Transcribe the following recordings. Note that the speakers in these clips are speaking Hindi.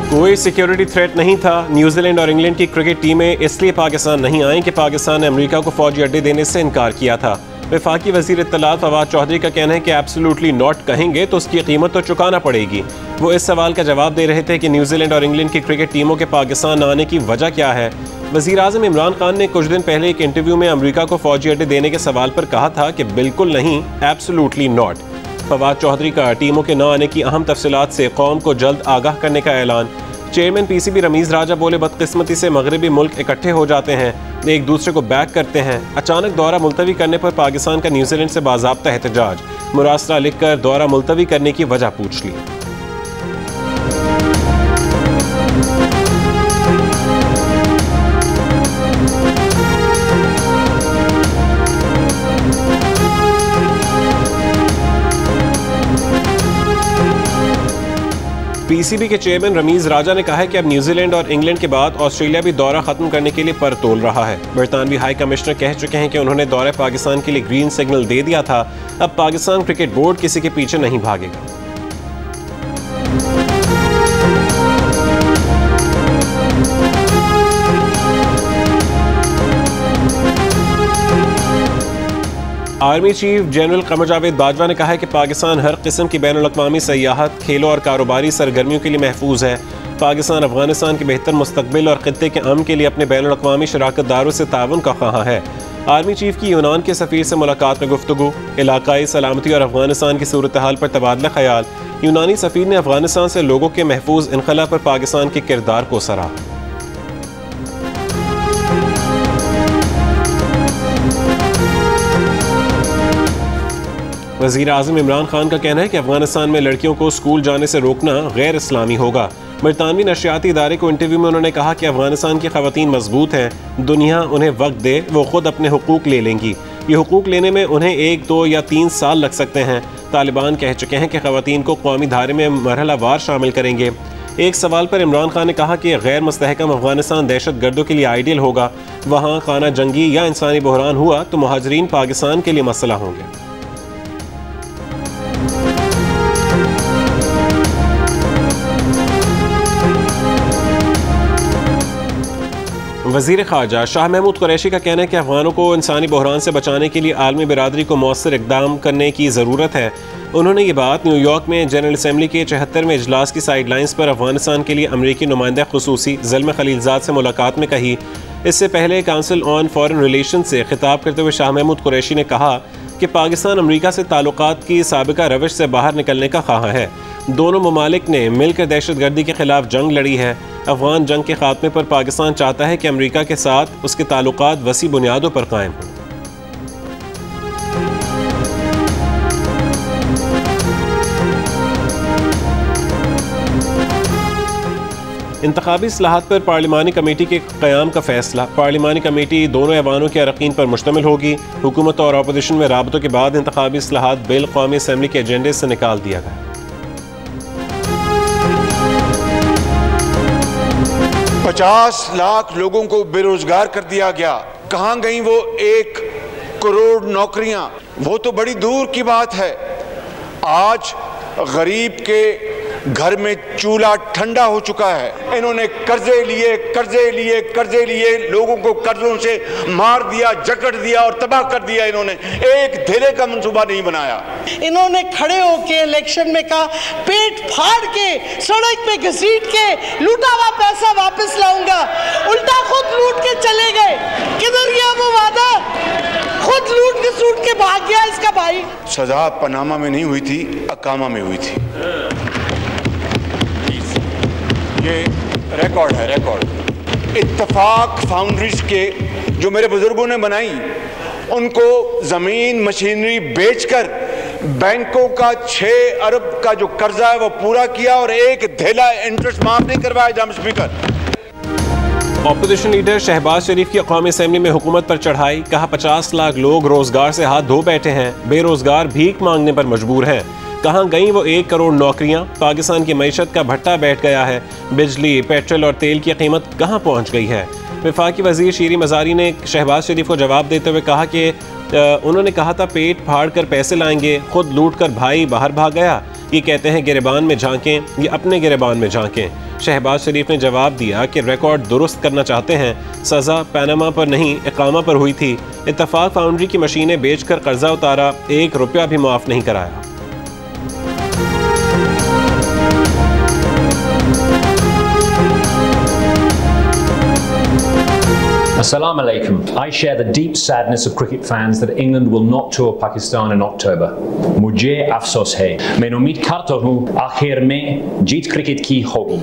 कोई सिक्योरिटी थ्रेट नहीं था। न्यूजीलैंड और इंग्लैंड की क्रिकेट टीमें इसलिए पाकिस्तान नहीं आईं कि पाकिस्तान ने अमेरिका को फौजी अड्डे देने से इनकार किया था। वफाकी वज़ीर इत्तलात फवाद चौधरी का कहना है कि एब्सोल्युटली नॉट कहेंगे तो उसकी कीमत तो चुकाना पड़ेगी। वो इस सवाल का जवाब दे रहे थे कि न्यूजीलैंड और इंग्लैंड की क्रिकेट टीमों के पाकिस्तान न आने की वजह क्या है। वज़ीर आज़म इमरान खान ने कुछ दिन पहले एक इंटरव्यू में अमेरिका को फौजी अड्डे देने के सवाल पर कहा था कि बिल्कुल नहीं, एब्सोल्युटली नॉट। फवाद चौधरी का टीमों के न आने की अहम तफसीलात से कौम को जल्द आगाह करने का ऐलान। चेयरमैन पीसीबी रमीज राजा बोले, बदकिस्मती से मगरबी मुल्क इकट्ठे हो जाते हैं, एक दूसरे को बैक करते हैं। अचानक दौरा मुलतवी करने पर पाकिस्तान का न्यूजीलैंड से बाज़ाब्ता एहतजाज। मुरासला लिखकर दौरा मुलतवी करने की वजह पूछ ली। पीसीबी के चेयरमैन रमीज राजा ने कहा है कि अब न्यूजीलैंड और इंग्लैंड के बाद ऑस्ट्रेलिया भी दौरा खत्म करने के लिए पर तोल रहा है। बरतानवी हाई कमिश्नर कह चुके हैं कि उन्होंने दौरे पाकिस्तान के लिए ग्रीन सिग्नल दे दिया था। अब पाकिस्तान क्रिकेट बोर्ड किसी के पीछे नहीं भागेगा। Army chief general Qamar Javed Bajwa ने कहा है कि पाकिस्तान हर किस्म की बैनुल अक़वामी सयाहत, खेलों और कारोबारी सरगर्मियों के लिए महफूज है। पाकिस्तान अफगानिस्तान के बेहतर मुस्तकबिल और खित्ते के अमन के लिए अपने बैनुल अक़वामी शराकतदारों से ताउन का ख्वाह है। आर्मी चीफ की यूनान के सफ़ीर से मुलाकात में गुफ्तगू, इलाकाई सलामती और अफगानिस्तान की सूरत हाल पर तबादला ख्याल। यूनानी सफ़ीर ने अफगानिस्तान से लोगों के महफूज इनखला पर पाकिस्तान के किरदार को सराहा। वज़ीर आज़म इमरान खान का कहना है कि अफगानिस्तान में लड़कियों को स्कूल जाने से रोकना गैर इस्लामी होगा। बरतानवी नशियाती इदारे को इंटरव्यू में उन्होंने कहा कि अफगानिस्तान की ख़वातीन मजबूत हैं, दुनिया उन्हें वक्त दे, वो खुद अपने हुकूक ले लेंगी। ये हुकूक लेने में उन्हें 1, 2 या 3 साल लग सकते हैं। तालिबान कह चुके हैं कि ख़वातीन को कौमी धारे में मरहलावार शामिल करेंगे। एक सवाल पर इमरान खान ने कहा कि गैर मुस्तहकम अफगानिस्तान दहशत गर्दों के लिए आइडियल होगा। वहाँ खाना जंगी या इंसानी बहरान हुआ तो मुहाजिरीन पाकिस्तान के लिए मसला होंगे। वज़ीर ख़ारजा शाह महमूद कुरैशी का कहना है कि अफ़गानों को इंसानी बहरान से बचाने के लिए आलमी बिरादरी को मौसर इक़दाम करने की ज़रूरत है। उन्होंने ये बात न्यूयॉर्क में जनरल असम्बली के 74वें इजलास की साइड लाइन्स पर अफ़गानिस्तान के लिए अमरीकी नुमाइंदा ख़ुसूसी ज़ल्म खलीलज़ाद से मुलाकात में कही। इससे पहले काउंसिल ऑन फॉरेन रिलेशन से खिताब करते हुए शाह महमूद कुरैशी ने कहा कि पाकिस्तान अमरीका से ताल्लुकात की साबिका रविश से बाहर निकलने का ख्वाह है। दोनों ममालिक ने मिलकर दहशत गर्दी के खिलाफ जंग लड़ी है। अफगान जंग के खात्मे पर पाकिस्तान चाहता है कि अमरीका के साथ उसके ताल्लुकात वसी बुनियादों पर कायम हों। इंतखाबी इस्लाहात पर पार्लिमानी कमेटी के क़याम का फैसला। पार्लिमानी कमेटी दोनों ऐवानों के अरकान पर मुश्तमिल होगी। हुकूमत और अपोजिशन में राबतों के बाद इंतखाबी इस्लाहात बिल कौमी असम्बली के एजेंडे से निकाल दिया गया। 50 लाख लोगों को बेरोजगार कर दिया गया। कहां गई वो 1 करोड़ नौकरियां? वो तो बड़ी दूर की बात है। आज गरीब के घर में चूल्हा ठंडा हो चुका है। इन्होंने कर्जे लिए, लोगों को कर्जों से मार दिया, जकड़ दिया और तबाह कर दिया। इन्होंने एक धेले का मंसूबा नहीं बनाया। इन्होंने खड़े होके इलेक्शन में कहा, पेट फाड़ के सड़क पे घसीट के लूटा हुआ पैसा वापस लाऊंगा। उल्टा खुद लूट के चले गए। किधर गया वो वादा? खुद लूट के सूट के भाग गया इसका भाई। सजा पनामा में नहीं हुई थी, अकामा में हुई थी। ये रिकॉर्ड है, रिकॉर्ड। इत्तफाक फाउंड्रीज के जो मेरे बुजुर्गों ने बनाई, उनको जमीन मशीनरी बेचकर बैंकों का 6 अरब का जो कर्जा है वो पूरा किया और एक धेला इंटरेस्ट माफ नहीं करवाया। जनाब स्पीकर, ऑपोजिशन लीडर शहबाज शरीफ की कौमी असम्बली में हुकूमत पर चढ़ाई। कहा 50 लाख लोग रोजगार से हाथ धो बैठे हैं, बेरोजगार भीख मांगने पर मजबूर हैं। कहाँ गई वो 1 करोड़ नौकरियां? पाकिस्तान की मईशत का भट्टा बैठ गया है। बिजली, पेट्रोल और तेल की कीमत कहाँ पहुँच गई है? वफाकी वजीर शीरी मज़ारी ने शहबाज शरीफ को जवाब देते हुए कहा कि उन्होंने कहा था पेट फाड़ कर पैसे लाएंगे, खुद लूट कर भाई बाहर भाग गया। ये कहते हैं गिरबान में झांकें या अपने गिरबान में झांकें। शहबाज शरीफ ने जवाब दिया कि रिकॉर्ड दुरुस्त करना चाहते हैं, सज़ा पनामा पर नहीं इकामा पर हुई थी। इत्तफाक फाउंड्री की मशीनें बेचकर कर्जा उतारा, 1 रुपया भी माफ़ नहीं कराया। Assalamu alaikum. I share the deep sadness of cricket fans that England will not tour Pakistan in October. मुझे अफसोस है। मैं उम्मीद करता हूँ आखिर में जीत क्रिकेट की होगी।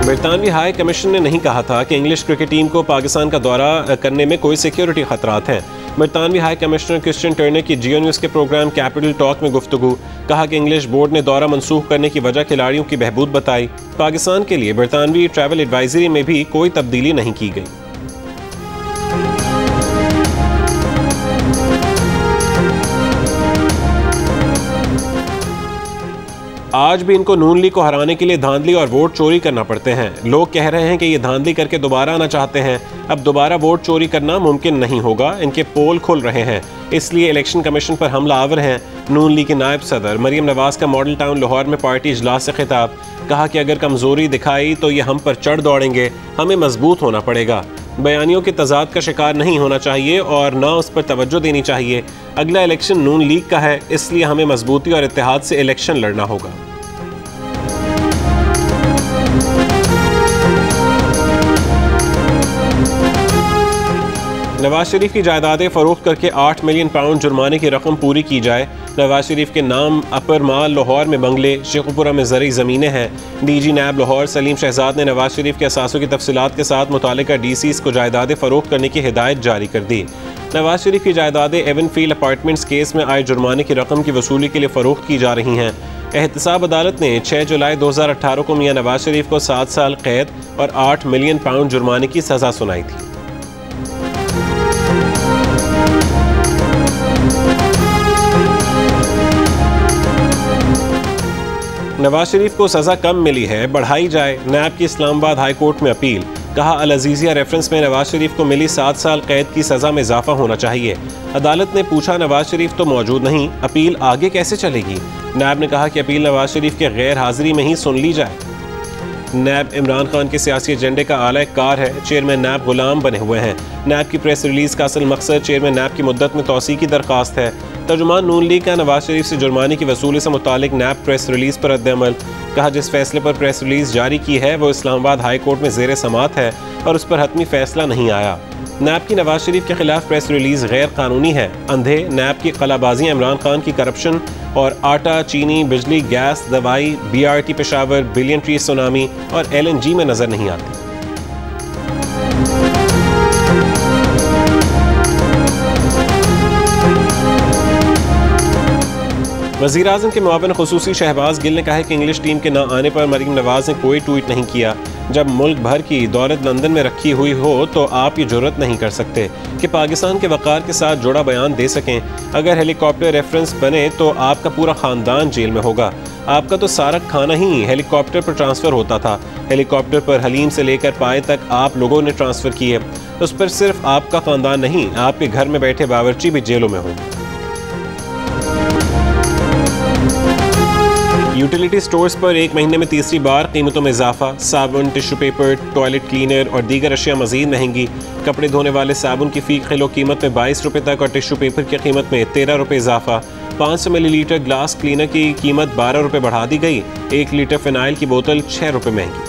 बरतानवी हाई कमीशन ने नहीं कहा था कि इंग्लिश क्रिकेट टीम को पाकिस्तान का दौरा करने में कोई सिक्योरिटी खतरात हैं। बरतानवी हाई कमिश्नर क्रिश्चियन टर्नर की जियो न्यूज़ के प्रोग्राम कैपिटल टॉक में गुफ्तगू, कहा कि इंग्लिश बोर्ड ने दौरा मनसूख करने की वजह खिलाड़ियों की बहबूद बताई। पाकिस्तान के लिए बरतानवी ट्रैवल एडवाइजरी में भी कोई तब्दीली नहीं की गई। आज भी इनको नून लीग को हराने के लिए धांधली और वोट चोरी करना पड़ते हैं। लोग कह रहे हैं कि ये धांधली करके दोबारा आना चाहते हैं। अब दोबारा वोट चोरी करना मुमकिन नहीं होगा। इनके पोल खुल रहे हैं, इसलिए इलेक्शन कमीशन पर हमला आवर हैं। नून लीग के नायब सदर मरियम नवाज का मॉडल टाउन लाहौर में पार्टी इजलास से खिताब, कहा कि अगर कमजोरी दिखाई तो ये हम पर चढ़ दौड़ेंगे, हमें मजबूत होना पड़ेगा। बयानियों के तजाद का शिकार नहीं होना चाहिए और ना उस पर तवज्जो देनी चाहिए। अगला इलेक्शन नून लीग का है, इसलिए हमें मजबूती और इत्तेहाद से इलेक्शन लड़ना होगा। नवाज शरीफ की जायदादें फरोख्त करके 8 मिलियन पाउंड जुर्माने की रकम पूरी की जाए। नवाज शरीफ के नाम अपर माल लाहौर में बंगले, शेखुपुरा में ज़रूरी ज़मीनें हैं। डीजी नैब लाहौर सलीम शहजाद ने नवाज शरीफ के असासों की तफसीलात के साथ मुतालिका डीसीज़ को जायदादें फरोख्त करने की हिदायत जारी कर दी। नवाज शरीफ की जायदादें एवनफील्ड अपार्टमेंट्स केस में आए जुर्माने की रकम की वसूली के लिए फरोख्त की जा रही हैं। एहतसाब अदालत ने 6 जुलाई 2018 को मियां नवाज शरीफ को 7 साल कैद और 8 मिलियन पाउंड जुर्माने की सज़ा सुनाई थी। नवाज शरीफ को सज़ा कम मिली है, बढ़ाई जाए। नैब की इस्लामाबाद हाई कोर्ट में अपील, कहा अल अजीज़िया रेफरेंस में नवाज शरीफ को मिली 7 साल कैद की सज़ा में इजाफा होना चाहिए। अदालत ने पूछा नवाज शरीफ तो मौजूद नहीं, अपील आगे कैसे चलेगी? नैब ने कहा कि अपील नवाज शरीफ के गैर हाजिरी में ही सुन ली जाए। नैब इमरान खान के सियासी एजेंडे का आला कार है, चेयरमैन नैब गुलाम बने हुए हैं। नैब की प्रेस रिलीज का असल मकसद चेयरमैन नैब की मुद्दत में तौसी की दरख्वास्त है। तर्जुमान नून लीग का नवाज शरीफ से जुर्माने की वसूली से मुतालिक नैब प्रेस रिलीज पर रद्द-ए-अमल, कहा जिस फैसले पर प्रेस रिलीज जारी की है वो इस्लामाबाद हाई कोर्ट में ज़ेर समात है और उस पर हतमी फैसला नहीं आया। नैब की नवाज शरीफ के खिलाफ प्रेस रिलीज गैर कानूनी है। अंधे नैब की कलाबाजियाँ इमरान खान की करप्शन और आटा, चीनी, बिजली, गैस, दवाई, BRT Peshawar, billion tree tsunami और LNG में नजर नहीं आती। वज़ीर आज़म के मुआविन ख़ुसूसी शहबाज गिल ने कहा है कि इंग्लिश टीम के न आने पर मरीम नवाज ने कोई ट्वीट नहीं किया। जब मुल्क भर की दौलत लंदन में रखी हुई हो तो आप ये जुर्रत नहीं कर सकते कि पाकिस्तान के वक़ार के साथ जुड़ा बयान दे सकें। अगर हेलीकॉप्टर रेफरेंस बने तो आपका पूरा ख़ानदान जेल में होगा। आपका तो सारा खाना ही हेलीकॉप्टर पर ट्रांसफ़र होता था। हेलीकॉप्टर पर हलीम से लेकर पाए तक आप लोगों ने ट्रांसफ़र किए। उस पर सिर्फ आपका ख़ानदान नहीं, आपके घर में बैठे बावर्ची भी जेलों में होंगे। यूटिलिटी स्टोर्स पर 1 महीने में तीसरी बार कीमतों में इजाफा। साबुन, टिश्यू पेपर, टॉयलेट क्लीनर और दीगर अशिया मजीद महंगी। कपड़े धोने वाले साबुन की फ़ी किलो कीमत में 22 रुपये तक और टिश्यू पेपर की कीमत में 13 रुपये इजाफा। 500 मिलीलीटर ग्लास क्लीनर की कीमत 12 रुपये बढ़ा दी गई। 1 लीटर फिनाइल की बोतल 6 रुपये महंगी।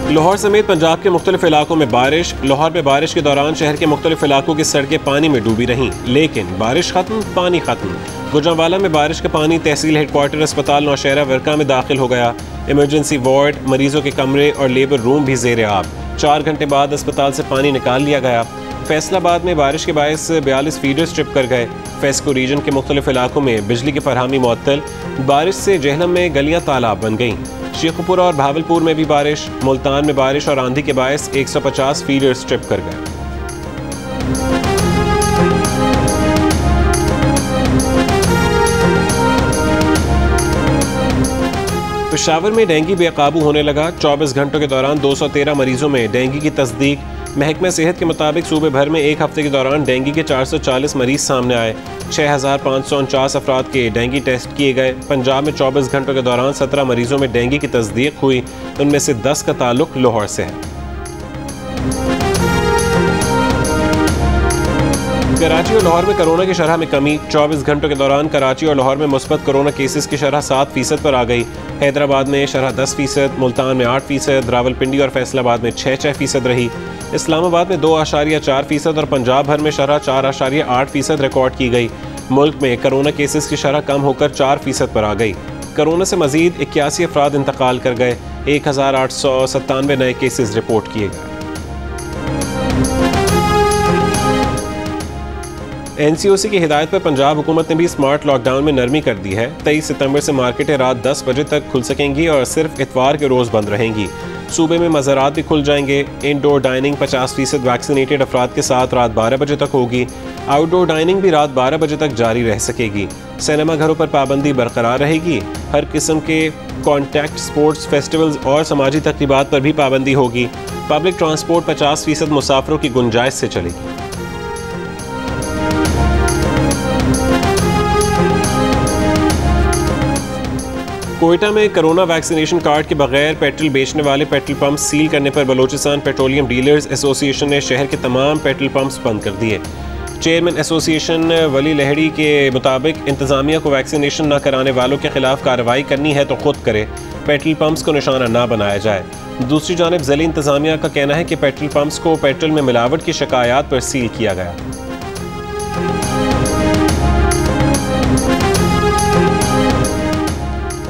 लाहौर समेत पंजाब के मुख्तलिफ इलाकों में बारिश। लाहौर में बारिश के दौरान शहर के मुख्तलिफ इलाकों की सड़कें पानी में डूबी रहीं, लेकिन बारिश खत्म, पानी खत्म। गुजरांवाला में बारिश का पानी तहसील हेडक्वार्टर अस्पताल नौशहरा वर्का में दाखिल हो गया। इमरजेंसी वार्ड, मरीजों के कमरे और लेबर रूम भी ज़ेर आब। 4 घंटे बाद अस्पताल से पानी निकाल लिया गया। फैसलाबाद में बारिश के बायस 42 फीडर्स ट्रिप कर गए। फेस्को रीजन के मुख्तलिफ इलाकों में बिजली की फरहमी मुअत्तल। बारिश से जहलम में गलियां तालाब बन गईं। शेखुपुरा और भावलपुर में भी बारिश। मुल्तान में बारिश और आंधी के बायस 150 फीडर्स ट्रिप कर गए। पेशावर में डेंगू बेकाबू होने लगा। 24 घंटों के दौरान 213 मरीजों में डेंगू की तस्दीक। महकमा सेहत के मुताबिक सूबे भर में एक हफ्ते के दौरान डेंगू के 440 मरीज सामने आए। 6549 अफराद के डेंगू टेस्ट किए गए। पंजाब में 24 घंटों के दौरान 17 मरीजों में डेंगू की तस्दीक हुई, उनमें से 10 का ताल्लुक लाहौर से है। कराची और लाहौर में कोरोना की शरह में कमी। 24 घंटों के दौरान कराची और लाहौर में मुस्बत कोरोना केसेस की शरह 7% पर आ गई। हैदराबाद में शरह 10%, मुल्तान में 8%, रावलपिंडी और फैसलाबाद में 6% रही। इस्लामाबाद में 2.4% और पंजाब भर में शरह 4.8% रिकॉर्ड की गई। मुल्क में कोरोना केसेस की शरह कम होकर 4% पर आ गई। कोरोना से मजीद 81 अफराद इंतकाल कर गए। 1897 नए केसेस रिपोर्ट किए गए। NCOC की हिदायत पर पंजाब हुकूमत ने भी स्मार्ट लॉकडाउन में नरमी कर दी है। 23 सितंबर से मार्केटें रात 10 बजे तक खुल सकेंगी और सिर्फ इतवार के रोज़ बंद रहेंगी। सूबे में मज़ारात भी खुल जाएंगे। इनडोर डाइनिंग 50% वैक्सीनेटेड अफराद के साथ रात 12 बजे तक होगी। आउटडोर डाइनिंग भी रात 12 बजे तक जारी रह सकेगी। सिनेमा घरों पर पाबंदी बरकरार रहेगी। हर किस्म के कॉन्टैक्ट स्पोर्ट्स, फेस्टिवल्स और समाजी तकरीबात पर भी पाबंदी होगी। पब्लिक ट्रांसपोर्ट 50% मुसाफिरों की गुंजाइश से चलेगी। कोयटा में कोरोना वैक्सीनेशन कार्ड के बगैर पेट्रोल बेचने वाले पेट्रोल पंप सील करने पर बलोचिस्तान पेट्रोलियम डीलर्स एसोसिएशन ने शहर के तमाम पेट्रोल पंप्स बंद कर दिए। चेयरमैन एसोसिएशन वली लहड़ी के मुताबिक इंतजामिया को वैक्सीनेशन न कराने वालों के खिलाफ कार्रवाई करनी है तो खुद करे, पेट्रोल पंप्स को निशाना ना बनाया जाए। दूसरी जानिब ज़िली इंतजामिया का कहना है कि पेट्रोल पंप्स को पेट्रोल में मिलावट की शिकायत पर सील किया गया।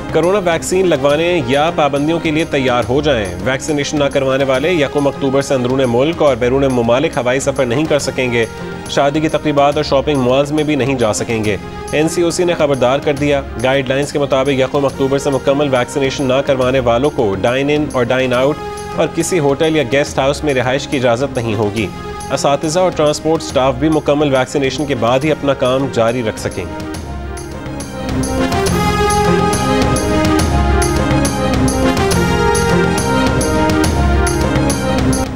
कोरोना वैक्सीन लगवाने या पाबंदियों के लिए तैयार हो जाएं। वैक्सीनेशन न करवाने वाले 1 अक्टूबर से अंदरूनी मुल्क और बैरून ममालिक हवाई सफ़र नहीं कर सकेंगे। शादी की तकरीबात और शॉपिंग मॉल्स में भी नहीं जा सकेंगे। NCOC ने खबरदार कर दिया। गाइडलाइंस के मुताबिक 1 अक्टूबर से मुकम्मल वैक्सीनेशन न करवाने वालों को डाइन इन और डाइन आउट और किसी होटल या गेस्ट हाउस में रिहाइश की इजाज़त नहीं होगी। असातिज़ा और ट्रांसपोर्ट स्टाफ भी मुकम्मल वैक्सीनेशन के बाद ही अपना काम जारी रख सकेंगे।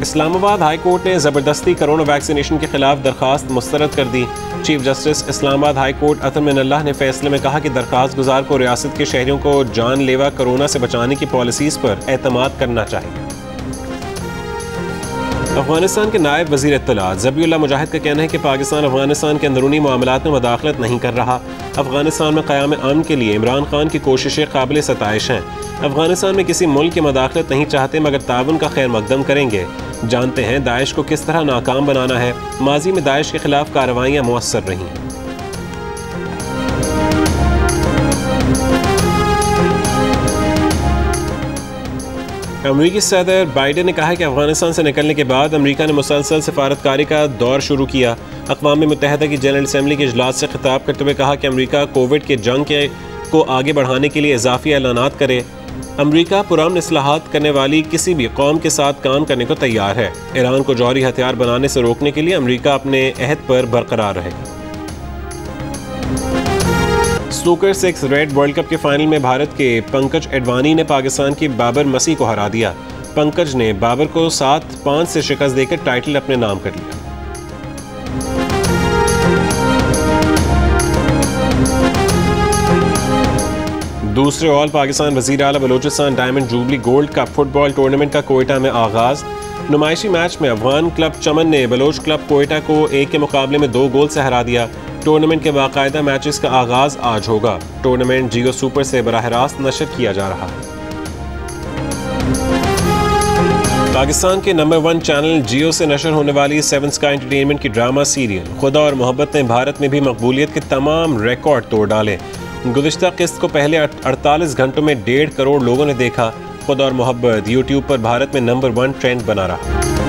इस्लामाबाद हाई कोर्ट ने ज़बरदस्ती कोरोना वैक्सीनेशन के खिलाफ दरखास्त मुस्तरद कर दी। Chief justice Islamabad high court Athar Minallah ने फैसले में कहा कि दरखास्त गुजार को रियासत के शहरियों को जानलेवा कोरोना से बचाने की पॉलिसीज़ पर एतमाद करना चाहिए। अफगानिस्तान के नायब वज़ीर इत्तलात ज़बीउल्लाह मुजाहिद का कहना है कि पाकिस्तान अफगानिस्तान के अंदरूनी मामलात में मदाखलत नहीं कर रहा। अफगानिस्तान में क़याम अमन के लिए इमरान खान की कोशिशें काबिल सताइश हैं। अफगानिस्तान में किसी मुल्क की मदाखलत नहीं चाहते मगर ताउन का खैर मकदम करेंगे। जानते हैं दाइश को किस तरह नाकाम बनाना है। माजी में दाइश के खिलाफ कार्रवाइयाँ मुअस्सर रहीं। अमेरिकी सदर बाइडेन ने कहा है कि अफगानिस्तान से निकलने के बाद अमेरिका ने मुसलसल सिफारतकारी का दौर शुरू किया। अक़वाम मुत्तहिदा की जनरल असम्बली के इजलास से खिताब करते हुए कहा कि अमेरिका कोविड के जंग को आगे बढ़ाने के लिए इजाफी ऐलानात करे। अमेरिका पुरअमन इस्लाहात करने वाली किसी भी कौम के साथ काम करने को तैयार है। ईरान को जौहरी हथियार बनाने से रोकने के लिए अमेरिका अपने अहद पर बरकरार रहेगा। स्नूकर 6 रेड वर्ल्ड कप के फाइनल में भारत के पंकज एडवाणी ने पाकिस्तान की बाबर मसी को हरा दिया। पंकज ने बाबर को 7-5 से शिकस्त देकर टाइटल अपने नाम कर लिया। दूसरे ऑल पाकिस्तान वज़ीर आला Balochistan diamond jubilee gold cup football tournament का कोयटा में आगाज। नुमाइशी मैच में अफगान क्लब चमन ने बलोच क्लब कोयटा को 1 के मुकाबले में 2 गोल से हरा दिया। टूर्नामेंट के बाकायदा मैचेस का आगाज आज होगा। टूर्नामेंट जियो सुपर से बराह रास्त नशर किया जा रहा है। पाकिस्तान के नंबर 1 चैनल जियो से नशर होने वाली 7 स्काई एंटरटेनमेंट की ड्रामा सीरियल खुदा और मोहब्बत ने भारत में भी मकबूलियत के तमाम रिकॉर्ड तोड़ डाले। गुज़िश्ता किस्त को पहले 48 घंटों में 1.5 करोड़ लोगों ने देखा। खुदा और मोहब्बत यूट्यूब पर भारत में नंबर 1 ट्रेंड बना रहा।